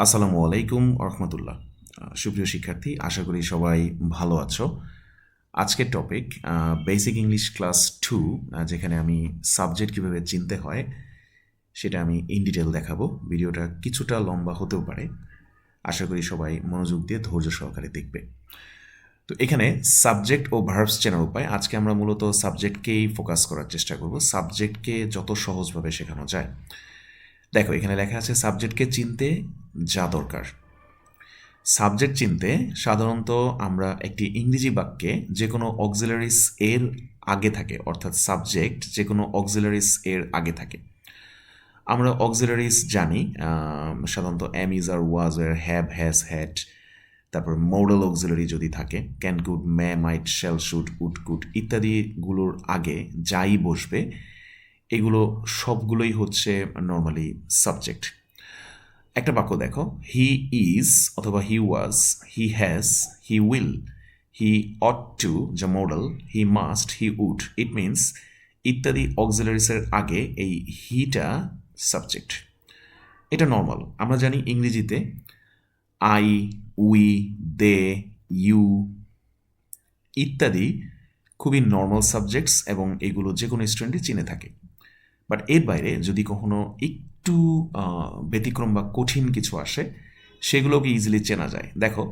আসসালামু আলাইকুম রহমতুল্লাহ। সুপ্রিয় শিক্ষার্থী, আশা করি সবাই ভালো আছো। আজকের টপিক বেসিক ইংলিশ ক্লাস 2, যেখানে আমি সাবজেক্ট কীভাবে চিনতে হয় সেটা আমি ইন ডিটেল দেখাবো। ভিডিওটা কিছুটা লম্বা হতেও পারে, আশা করি সবাই মনোযোগ দিয়ে ধৈর্য সহকারে দেখবে। তো এখানে সাবজেক্ট ও ভার্বস চেনার উপায়, আজকে আমরা মূলত সাবজেক্টকেই ফোকাস করার চেষ্টা করব, সাবজেক্টকে যত সহজভাবে শেখানো যায়। দেখো, এখানে লেখা আছে সাবজেক্টকে চিনতে যা দরকার। সাবজেক্ট চিনতে সাধারণত আমরা একটি ইংরেজি বাক্যে যে কোনো অক্সিলারিস এর আগে থাকে, অর্থাৎ সাবজেক্ট যে কোনো অক্সিলারিস এর আগে থাকে। আমরা অক্সিলারিস জানি, সাধারণত am, is, are, was, were, have, has, had. তারপর মোডাল অক্সিলারি যদি থাকে, can, could, may, might, shall, should, would, could ইত্যাদিগুলোর আগে যাই বসবে এগুলো সবগুলোই হচ্ছে নর্মালি সাবজেক্ট। একটা বাক্য দেখো, হি ইজ অথবা he was, he has, he will, he ought to যা modal, he must, he would, it means ইত্যাদি অক্সিলারিসের আগে এই হিটা সাবজেক্ট। এটা নর্মাল। আমরা জানি ইংরেজিতে আই, উই, দে, ইউ ইত্যাদি খুবই নর্মাল সাবজেক্টস এবং এগুলো যে কোনো স্টুডেন্টই চিনে থাকে। বাট এর বাইরে যদি কখনো একটু ব্যতিক্রম বা কঠিন কিছু আসে, সেগুলোকে ইজিলি চেনা যায়। দেখো,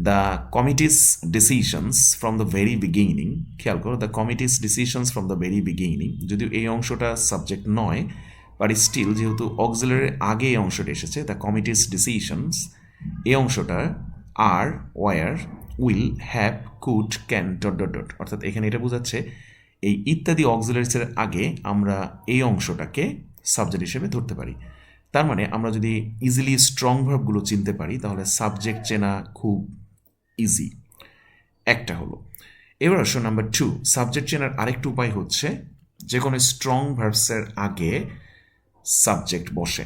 the committees decisions from the very beginning, খেয়াল করো, the committees decisions from the very beginning, যদিও এই অংশটা সাবজেক্ট নয়, বাট স্টিল যেহেতু অক্সিলারির আগে এই অংশটা এসেছে, দ্য কমিটিস ডিসিশনস, এই অংশটা are, were, will, have, could, can, dot dot dot, অর্থাৎ এখানে এটা বোঝাচ্ছে এই ইত্যাদি অক্সিলারিসের আগে আমরা এই অংশটাকে সাবজেক্ট হিসেবে ধরতে পারি। তার মানে আমরা যদি ইজিলি স্ট্রং ভার্বগুলো চিনতে পারি তাহলে সাবজেক্ট চেনা খুব ইজি। একটা হলো। এবার আসো নাম্বার 2, সাবজেক্ট চেনার আরেকটা উপায় হচ্ছে যে কোনো স্ট্রং ভার্বসের আগে সাবজেক্ট বসে।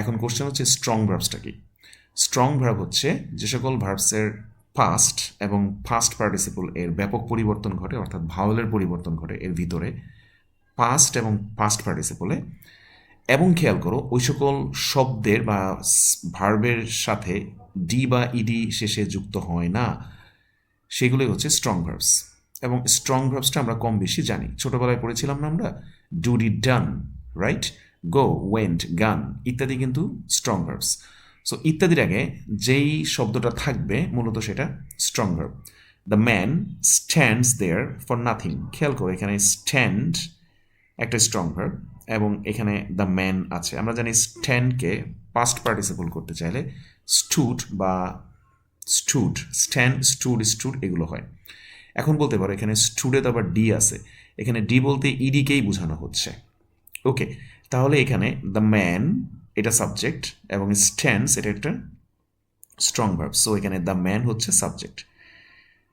এখন কোশ্চেন হচ্ছে স্ট্রং ভার্বসটা কি? স্ট্রং ভার্ব হচ্ছে যে সকল ভার্বসের পাস্ট এবং ফার্স্ট পার্টিসিপল এর ব্যাপক পরিবর্তন ঘটে, অর্থাৎ ভাওয়েলের পরিবর্তন ঘটে এর ভিতরে, পাস্ট এবং পাস্ট পার্টিসিপলে। এবং খেয়াল করো, ওই সকল শব্দের বা ভার্বের সাথে ডি বা ইডি শেষে যুক্ত হয় না, সেগুলোই হচ্ছে স্ট্রং ভার্বস। এবং স্ট্রং ভার্বসটা আমরা কম বেশি জানি, ছোটবেলায় পড়েছিলাম না আমরা, do, did, done, right, go, went, গান ইত্যাদি কিন্তু স্ট্রং ভার্বস। সো ইত্যাদির আগে যেই শব্দটা থাকবে মূলত সেটা strong verb. The man stands there for nothing, খেয়াল করো এখানে স্ট্যান্ড একটা স্ট্রং ভার্ব এবং এখানে দ্য ম্যান আছে। আমরা জানি স্ট্যান্ডকে পাস্ট পার্টিসিপল করতে চাইলে স্টুড বা স্টুড, স্ট্যান্ড, স্টুড, স্টুড এগুলো হয়। এখন বলতে পারো এখানে স্টুডে তো আবার ডি আছে, এখানে ডি বলতে ইডিকেই বোঝানো হচ্ছে। ওকে, তাহলে এখানে দ্য ম্যান এটা সাবজেক্ট এবং স্ট্যান্ডস এটা একটা স্ট্রং ভার্ব, সো এখানে দ্য ম্যান হচ্ছে সাবজেক্ট।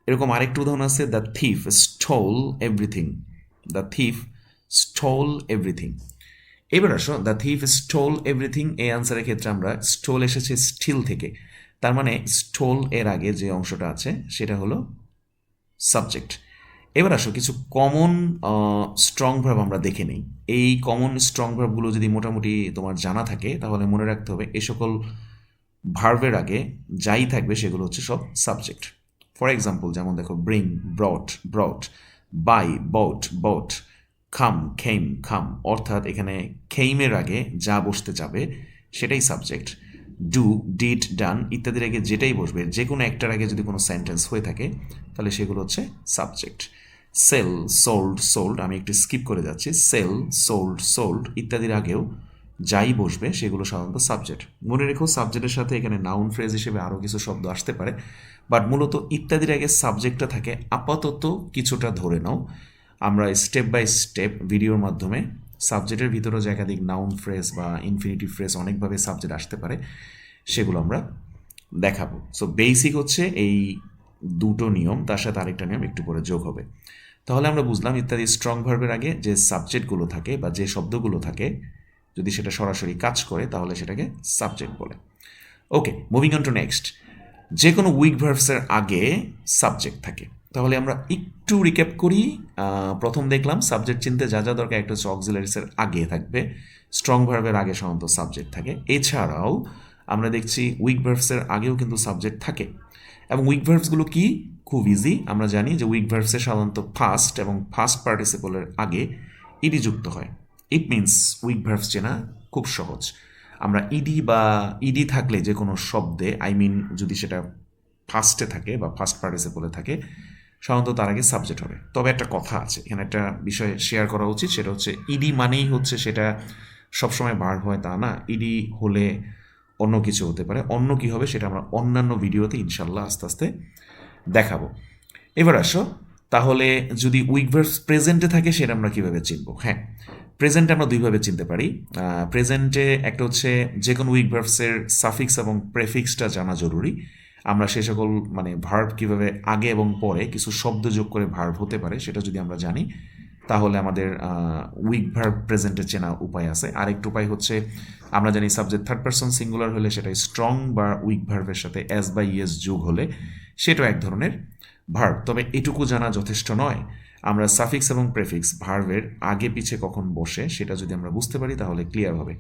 এরকম আরেকটা উদাহরণ আছে, the thief stole everything, the thief stole everything. এবার আসো, দ্য থিফ স্টোল এভরিথিং এই আনসারের ক্ষেত্রে আমরা স্টোল এসেছে স্টিল থেকে, তার মানে স্টোল এর আগে যে অংশটা আছে সেটা হলো সাবজেক্ট। এবার আসো কিছু কমন স্ট্রং ভার্ব আমরা দেখে নিই। এই কমন স্ট্রং ভার্বগুলো যদি মোটামুটি তোমার জানা থাকে তাহলে মনে রাখতে হবে এই সকল ভার্বের আগে যাই থাকবে সেগুলো হচ্ছে সব সাবজেক্ট। ফর এক্সাম্পল যেমন দেখো, ব্রিং, ব্রট, ব্রট, বাই, বট, বট, খাম, খেম, খাম, অর্থাৎ এখানে খেইমের আগে যা বসতে যাবে সেটাই সাবজেক্ট। ডু, ডিড, ডান ইত্যাদির আগে যেটাই বসবে, যে কোনো একটার আগে যদি কোনো সেন্টেন্স হয়ে থাকে তাহলে সেগুলো হচ্ছে সাবজেক্ট। সেল, সোল্ড, সোল্ড, আমি একটু স্কিপ করে যাচ্ছি, সেল, সোল্ড, সোল্ড ইত্যাদির আগেও যাই বসবে সেগুলো সাধারণত সাবজেক্ট। মনে রেখো সাবজেক্টের সাথে এখানে নাউন ফ্রেজ হিসেবে আরও কিছু শব্দ আসতে পারে, বাট মূলত ইত্যাদির আগে সাবজেক্টটা থাকে। আপাতত কিছুটা ধরে নাও, আমরা স্টেপ বাই স্টেপ ভিডিওর মাধ্যমে সাবজেক্টের ভিতরেও যে একাধিক নাউন ফ্রেজ বা ইনফিনিটিভ ফ্রেজ অনেকভাবে সাবজেক্ট আসতে পারে সেগুলো আমরা দেখাবো। সো বেসিক হচ্ছে এই দুটো নিয়ম, তার সাথে আরেকটা নিয়ম একটু পরে যোগ হবে। তাহলে আমরা বুঝলাম ইত্যাদি স্ট্রং ভার্বের আগে যে সাবজেক্টগুলো থাকে বা যে শব্দগুলো থাকে যদি সেটা সরাসরি কাজ করে তাহলে সেটাকে সাবজেক্ট বলে। ওকে, মুভিং অন টু নেক্সট। যে কোনো উইক ভার্বসের আগে সাবজেক্ট থাকে। তাহলে আমরা একটু রিক্যাপ করি। প্রথম দেখলাম সাবজেক্ট চিনতে যা যা দরকার, একটা হচ্ছে অক্সিলারিসের আগে থাকবে, স্ট্রং ভার্বের আগে সাধারণত সাবজেক্ট থাকে। এছাড়াও আমরা দেখছি উইক ভার্বসের আগেও কিন্তু সাবজেক্ট থাকে এবং উইক ভার্বসগুলো কি খুব ইজি আমরা জানি যে উইক ভার্বসে সাধারণত ফার্স্ট এবং ফার্স্ট পার্টিসিপলের আগে ইডি যুক্ত হয় ইট মিনস উইক ভার্বস চেনা খুব সহজ আমরা ইডি বা ইডি থাকলে যে কোনো শব্দে যদি সেটা ফার্স্টে থাকে বা ফার্স্ট পার্টিসিপলে থাকে সাধারণত তার আগে সাবজেক্ট হবে তবে একটা কথা আছে এখানে একটা বিষয় শেয়ার করা উচিত সেটা হচ্ছে ইডি মানেই হচ্ছে সেটা সবসময় ভার্ব হয় তা না ইডি হলে অন্য কিছু হতে পারে অন্য কি হবে সেটা আমরা অন্যান্য ভিডিওতে ইনশাল্লাহ আস্তে আস্তে দেখাবো এবার আসো তাহলে যদি উইক ভার্বস প্রেজেন্টে থাকে সেটা আমরা কীভাবে চিনব হ্যাঁ প্রেজেন্টে আমরা দুইভাবে চিনতে পারি প্রেজেন্টে একটা হচ্ছে যে কোনো উইক ভার্বসের সাফিক্স এবং প্রেফিক্সটা জানা জরুরি আমরা সে সকল ভার্ব কীভাবে আগে এবং পরে কিছু শব্দ যোগ করে ভার্ব হতে পারে সেটা যদি আমরা জানি তাহলে আমাদের উইক ভার্ব প্রেজেন্টে চেনা উপায় আছে আরেকটা উপায় হচ্ছে আমরা জানি সাবজেক্ট থার্ড পারসন সিঙ্গুলার হলে সেটা স্ট্রং বা উইক ভার্বের সাথে এস বা ইএস যোগ হলে সেটাও এক ধরনের ভার্ব তবে এটুকু জানা যথেষ্ট নয় আমরা সাফিক্স এবং প্রেফিক্স ভার্বের আগে পিছে কখন বসে সেটা যদি আমরা বুঝতে পারি তাহলে ক্লিয়ার হবে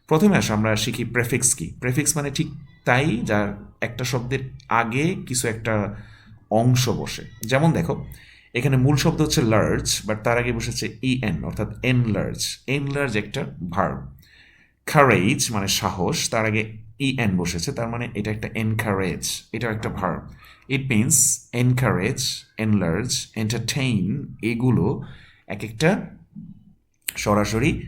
প্রথমে আমরা শিখি প্রেফিক্স কি প্রেফিক্স মানে ঠিক তাই যার একটা শব্দের আগে কিছু একটা অংশ বসে যেমন দেখো এখানে মূল শব্দ হচ্ছে লার্জ বাট তার আগে বসেছে ইএন অর্থাৎ এনলার্জ একটা ভার্ব কারেজ মানে সাহস তার আগে ইএন বসেছে তার মানে এটা একটা এনকারেজ এটাও একটা verb it means encourage enlarge entertain এগুলো এক একটা সরাসরি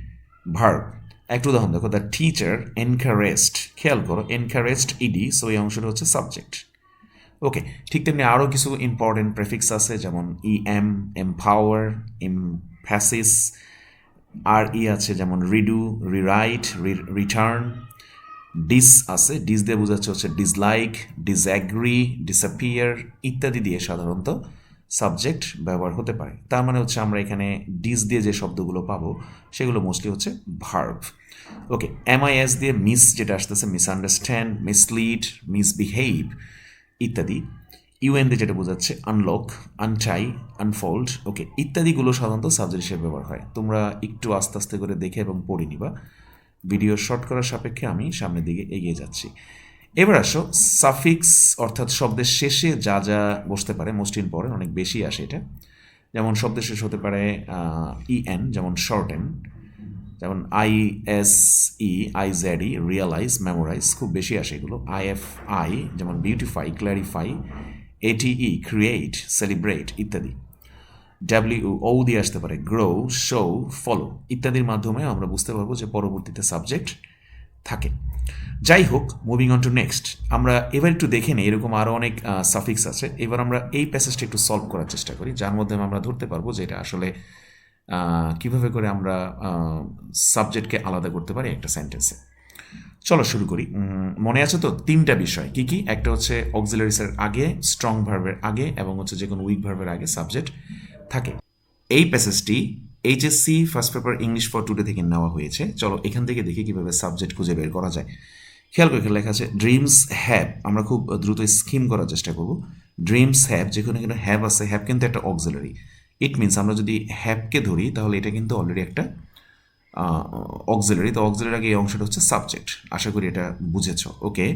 ভার্ব একটা উদাহরণ দেখো দ্য টিচার এনকারেজড খেয়াল করো এনকারেজড ইডি সো এই অংশটা হচ্ছে সাবজেক্ট ওকে ঠিক তেমনি আরও কিছু ইম্পর্টেন্ট প্রেফিক্স আছে যেমন ইএম এমপাওয়ার এমফ্যাসিস আর আছে যেমন রিডু রিরাইট রিটার্ন ডিস আছে ডিস দিয়ে বোঝাচ্ছে হচ্ছে ডিসলাইক ডিসঅ্যাগ্রি ডিসঅ্যাপিয়ার ইত্যাদি দিয়ে সাধারণত সাবজেক্ট ব্যবহার হতে পারে তার মানে হচ্ছে আমরা এখানে ডিস দিয়ে যে শব্দগুলো পাবো সেগুলো মোস্টলি হচ্ছে ভার্ব ওকে এমআইএস দিয়ে মিস যেটা আসতেছে মিসআন্ডারস্ট্যান্ড মিসলিড মিসবিহেভ ইত্যাদি ইউএন দিয়ে যেটা বোঝাচ্ছে আনলক আনটাই আনফোল্ড ওকে ইত্যাদিগুলো সাধারণত সাবজেক্ট হিসেবে ব্যবহার হয় তোমরা একটু আস্তে আস্তে করে দেখে এবং পড়ে নিবা ভিডিও শর্ট করার সাপেক্ষে আমি সামনের দিকে এগিয়ে যাচ্ছি এবার আসো সাফিক্স অর্থাৎ শব্দের শেষে যা যা বসতে পারে মোস্ট ইম্পর্টেন্ট অনেক বেশি আসে এটা যেমন শব্দের শেষ হতে পারে ইএন যেমন শর্টেন যেমন ISE IZE রিয়ালাইজ মেমোরাইজ খুব বেশি আসে এগুলো IFI যেমন beautify clarify ATE create celebrate ইত্যাদি WO দিয়ে আসতে পারে গ্রো শো ফলো ইত্যাদির মাধ্যমে আমরা বুঝতে পারবো যে পরবর্তীতে সাবজেক্ট থাকে যাই হোক মুভিং অন টু নেক্সট আমরা এবার একটু দেখে নিই এরকম আরও অনেক সাফিক্স আছে এবার আমরা এই প্যাসেজটা একটু সলভ করার চেষ্টা করি যার মধ্যে আমরা ধরতে পারবো যে এটা আসলে কিভাবে করে আমরা সাবজেক্টকে আলাদা করতে পারি একটা সেন্টেন্সে চলো শুরু করি মনে আছে তো তিনটা বিষয় কি কি একটা হচ্ছে অক্সিলারিসের আগে স্ট্রং ভার্বের আগে এবং হচ্ছে যে কোনো উইক ভার্বের আগে সাবজেক্ট থাকে এই প্যাসেজটি HSC first paper English for today থেকে নেওয়া হয়েছে চলো এখান থেকে দেখি কীভাবে সাবজেক্ট খুঁজে বের করা যায় খেয়াল করে লেখা আছে ড্রিমস হ্যাভ আমরা খুব দ্রুত স্কিম করার চেষ্টা করব ড্রিমস হ্যাভ যেখানে কিন্তু হ্যাভ আছে হ্যাভ কিন্তু একটা অক্সিলারি ইট মিনস আমরা যদি হ্যাভকে ধরি তাহলে এটা কিন্তু অলরেডি একটা অক্সিলারি তো অক্সিলারি আগে এই অংশটা হচ্ছে সাবজেক্ট আশা করি এটা বুঝেছ okay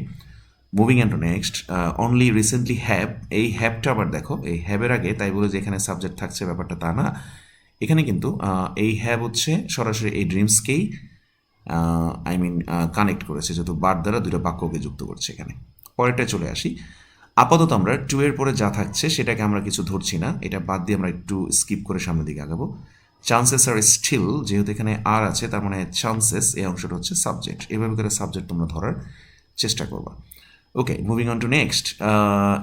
moving on to next only recently have এই হ্যাভটা আবার দেখো এই হ্যাভের আগে তাই বলে যে এখানে সাবজেক্ট থাকছে ব্যাপারটা তা না এখানে কিন্তু এই হ্যাভ হচ্ছে সরাসরি এই ড্রিমসকেই কানেক্ট করেছে যেহেতু বার দ্বারা দুটো বাক্যকে যুক্ত করছে এখানে পরেরটা চলে আসি আপাতত আমরা টু এর পরে যা থাকছে সেটাকে আমরা কিছু ধরছি না এটা বাদ দিয়ে আমরা একটু স্কিপ করে সামনের দিকে আগাবো চান্সেস আর স্টিল যেহেতু এখানে আর আছে তার মানে চান্সেস এই অংশটা হচ্ছে সাবজেক্ট এভাবে করে সাবজেক্ট তোমরা ধরার চেষ্টা করবা okay moving on to next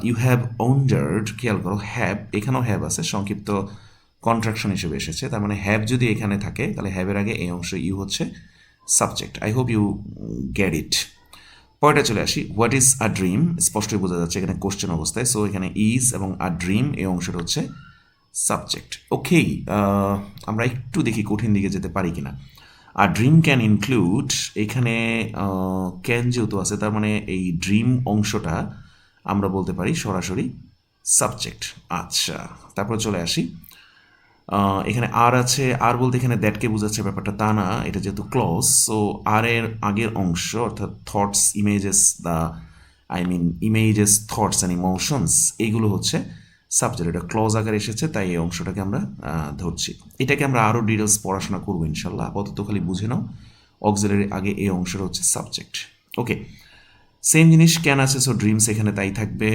you have wondered খেয়াল করো হ্যাভ এখানেও হ্যাভ আছে সংক্ষিপ্ত কন্ট্রাকশন হিসেবে এসেছে তার মানে হ্যাভ যদি এখানে থাকে তাহলে হ্যাভের আগে এই অংশ ইউ হচ্ছে subject I hope you get it পরেরটা চলে আসি হোয়াট ইজ আ ড্রিম স্পষ্টই বোঝা যাচ্ছে এখানে কোশ্চেন অবস্থায় সো এখানে ইজ এবং আ ড্রিম এই অংশটা হচ্ছে সাবজেক্ট ওকেই আমরা একটু দেখি কঠিন দিকে যেতে পারি কিনা আর ড্রিম ক্যান ইনক্লুড এখানে ক্যান যেহেতু আছে তার মানে এই ড্রিম অংশটা আমরা বলতে পারি সরাসরি সাবজেক্ট আচ্ছা তারপর চলে আসি এখানে আর আছে, আর বলতে এখানে দ্যাটকে বোঝাচ্ছে ব্যাপারটা তা না, এটা যেহেতু ক্লজ, সো আর এর আগের অংশ অর্থাৎ thoughts images the images thoughts and emotions, এইগুলো হচ্ছে সাবজেক্ট। এটা ক্লজ আকারে এসেছে, তাই এই অংশটাকে আমরা ধরছি। এটাকে আমরা আরও ডিটেলস পড়াশোনা করবো ইনশাল্লাহ, আপাতত খালি বুঝে নাও অক্সিলারি আগে এই অংশটা হচ্ছে সাবজেক্ট। ওকে, সেম জিনিস ক্যান আছে, সো ড্রিমস এখানে তাই থাকবে।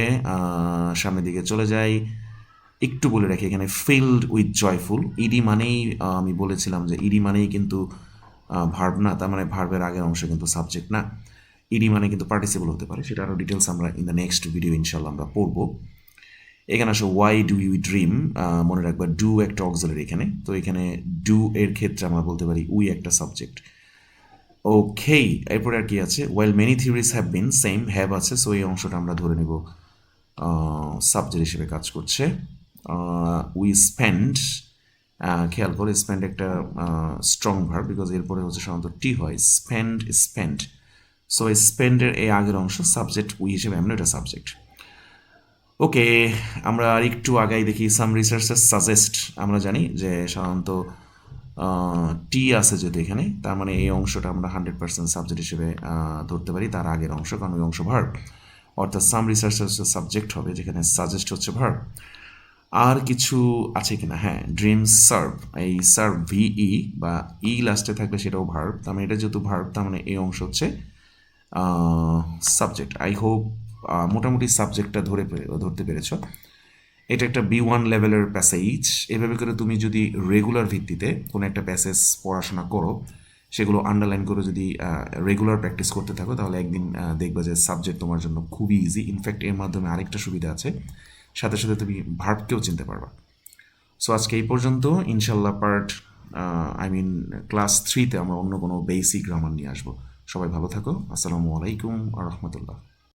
সামনের দিকে চলে যাই, একটু বলে রাখি এখানে ফিল্ড উইথ জয়ফুল, ইডি মানেই আমি বলেছিলাম যে ইডি মানেই কিন্তু ভার্ব না, তার মানে ভার্বের আগের অংশ কিন্তু সাবজেক্ট না। ইডি মানে কিন্তু পার্টিসিপল হতে পারে, সেটা আরও ডিটেলস আমরা ইন দ্য নেক্সট ভিডিও ইনশাল্লাহ আমরা পড়বো। এখানে আসো ওয়াই ডু ইউ ড্রিম, মনে রাখবা ডু একটা অক্সিলারি এখানে, তো এখানে ডু এর ক্ষেত্রে আমরা বলতে পারি উই একটা সাবজেক্ট। ওকে, এরপরে আর কি আছে, well many theories have been, same have আছে, সো এই অংশটা আমরা ধরে নেব সাবজেক্ট হিসেবে কাজ করছে। উই স্পেন্ড, খেয়াল করে স্পেন্ড একটা স্ট্রং ভার্ব, বিকজ এরপরে হচ্ছে সাধারণত টি হয়, স্পেন্ড স্পেন্ড, সো স্পেন্ডের এই আগের অংশ সাবজেক্ট, উই হিসেবে আমরা এটা সাবজেক্ট। ওকে, আমরা আর একটু আগাই দেখি, সাম রিসার্চেস সাজেস্ট, আমরা জানি যে সাধারণত টি আছে যেহেতু এখানে, তার মানে এই অংশটা আমরা 100% সাবজেক্ট হিসেবে ধরতে পারি, তার আগের অংশ, কারণ ওই অংশ ভার্ব, অর্থাৎ সাম রিসার্চেস সাবজেক্ট হবে, যেখানে সাজেস্ট হচ্ছে ভার্ব। আর কিছু আছে কিনা, হ্যাঁ, ড্রিমস সার্ভ, এই সার্ভ ভিই বা ই লাস্টে থাকলে সেটাও ভার্ব, তার মানে এটা যেহেতু ভার্ব, তার মানে এই অংশ হচ্ছে সাবজেক্ট। আই হোপ মোটামুটি সাবজেক্টটা ধরতে পেরেছ। এটা একটা B1 লেভেলের প্যাসেজ। এভাবে করে তুমি যদি রেগুলার ভিত্তিতে কোনো একটা প্যাসেজ পড়াশোনা করো, সেগুলো আন্ডারলাইন করে যদি রেগুলার প্র্যাকটিস করতে থাকো, তাহলে একদিন দেখবে যে সাবজেক্ট তোমার জন্য খুবই ইজি। ইনফ্যাক্ট এর মাধ্যমে আরেকটা সুবিধা আছে, সাথে সাথে তুমি ভার্বকেও চিনতে পারবা। সো আজকে এই পর্যন্ত, ইনশাল্লাহ ক্লাস 3তে আমরা অন্য কোনো বেসিক গ্রামার নিয়ে আসবো। সবাই ভালো থাকো, আসসালামু আলাইকুম আ রহমতুল্লাহ।